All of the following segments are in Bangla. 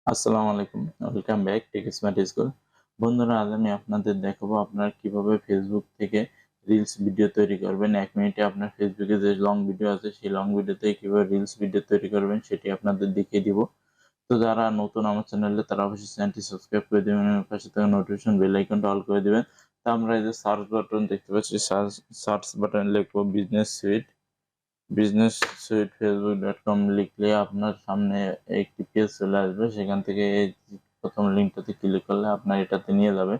আসসালামু আলাইকুম, welcome back tech smart school. বন্ধুরা, আজ আমি আপনাদের দেখাবো আপনারা কিভাবে ফেসবুক থেকে রিলস ভিডিও তৈরি করবেন। 1 মিনিটে আপনার ফেসবুকে যে লং ভিডিও আছে সেই লং ভিডিও থেকে কিভাবে রিলস ভিডিও তৈরি করবেন সেটি আপনাদের দেখিয়ে দিব। তো যারা নতুন আমার চ্যানেলে তারা অবশ্যই চ্যানেলটি সাবস্ক্রাইব করে দিবেন এবং পাশে থাকা নোটিফিকেশন বেল আইকনটা অল করে দিবেন। তো আমরা এই যে সার্চ বাটন দেখতে পাচ্ছি, সার্চ বাটনে লিখবো বিজনেস সুইট facebook.com লিখলে আপনার সামনে একটি পেজ চলে আসবে। সেখান থেকে এই প্রথম লিঙ্কটাতে ক্লিক করলে আপনার এটাতে নিয়ে যাবে।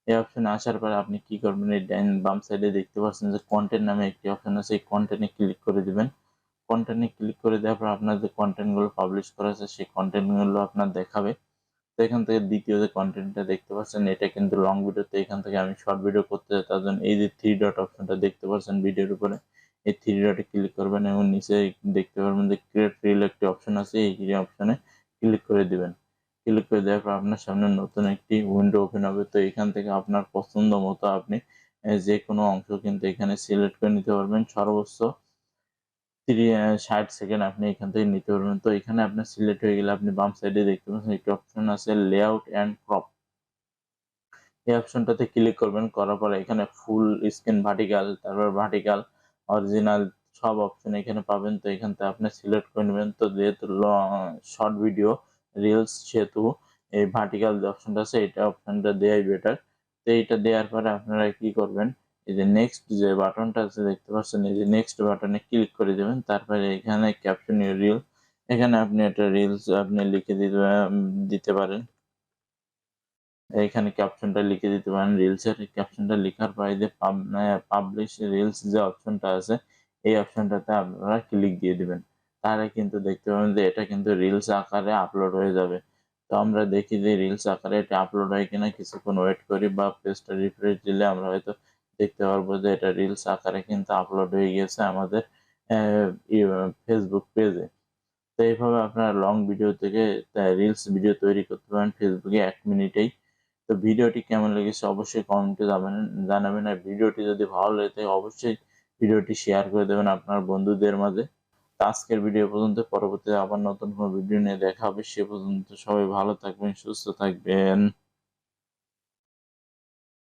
এই অপশনে আসার পরে আপনি কি করবেন, এই ডাইন বাম সাইডে দেখতে পাচ্ছেন যে কন্টেন্ট নামে একটি অপশন আছে, এই কন্টেন্টে ক্লিক করে দিবেন। কন্টেন্টে ক্লিক করে দেওয়ার পর আপনার যে কন্টেন্টগুলো পাবলিশ করা আছে সেই কন্টেন্টগুলো আপনার দেখাবে। তো এখান থেকে দ্বিতীয় যে কন্টেন্টটা দেখতে পাচ্ছেন এটা কিন্তু লং ভিডিও। তো এখান থেকে আমি শর্ট ভিডিও করতে চাই, তার জন্য এই যে থ্রি ডট অপশনটা দেখতে পাচ্ছেন ভিডিওর উপরে, এই থ্রি ডটে ক্লিক করবেন এবং নিচে দেখতে পারবেন যে ক্রিয়েট রিল একটি অপশন আছে, এই অপশনে ক্লিক করে দিবেন। ক্লিক করে দেওয়ার পর আপনার সামনে নতুন একটি উইন্ডো ওপেন হবে। তো এখান থেকে আপনার পছন্দ মতো আপনি যে কোনো অংশ কিন্তু এখানে সিলেক্ট করে নিতে পারবেন। সর্বোচ্চ 60 সেকেন্ড আপনি এখান থেকে নিতে পারবেন। তো এখানে আপনার সিলেক্ট হয়ে গেলে আপনি বাম সাইডে দেখতে পাচ্ছেন একটি অপশন আছে লেআউট অ্যান্ড ক্রপ। এই অপশনটাতে ক্লিক করবেন, করার পরে এখানে ফুল স্ক্রিন ভার্টিক্যাল, তারপর ভার্টিক্যাল, অরিজিনাল সব অপশন এখানে পাবেন। তো এখান থেকে আপনি সিলেক্ট করে নেবেন। তো যেহেতু শর্ট ভিডিও রিলস, সেহেতু এই ভার্টিক্যাল যে অপশনটা আছে এটা অপশনটা দেওয়াই বেটার। তো এইটা দেওয়ার পরে আপনারা কি করবেন, এই যে নেক্সট যে বাটনটা আছে দেখতে পাচ্ছেন, এই যে নেক্সট বাটনে ক্লিক করে দেবেন। তারপরে এখানে ক্যাপশন ইউর রিল, এখানে আপনি একটা রিলস আপনি লিখে দিতে পারেন। এইখানে ক্যাপশনটা লিখে দিতে পারেন রিলসের। ক্যাপশনটা লেখার পরে যে পাবলিশ রিলস যে অপশনটা আছে এই অপশনটাতে আপনারা ক্লিক দিয়ে দিবেন। তাহলে কিন্তু দেখতে পাবেন যে এটা কিন্তু রিলস আকারে আপলোড হয়ে যাবে। তো আমরা দেখি যে রিলস আকারে এটা আপলোড হয় কিনা, কিছুক্ষণ ওয়েট করি বা পেজটা রিফ্রেশ দিলে আমরা হয়তো দেখতে পারবো যে এটা রিলস আকারে কিন্তু আপলোড হয়ে গিয়েছে আমাদের ফেসবুক পেজে। তো এইভাবে আপনারা লং ভিডিও থেকে রিলস ভিডিও তৈরি করতে পারেন ফেসবুকে 1 মিনিটেই। তো ভিডিওটি কেমন লেগেছে অবশ্যই কমেন্টে জানাবেন। আর ভিডিওটি যদি ভালো লেগে থাকে অবশ্যই ভিডিওটি শেয়ার করে দেবেন আপনার বন্ধুদের মাঝে। তো আজকের ভিডিও পর্যন্ত, পরবর্তীতে আবার নতুন কোনো ভিডিও নিয়ে দেখা হবে। সে পর্যন্ত সবাই ভালো থাকবেন, সুস্থ থাকবেন।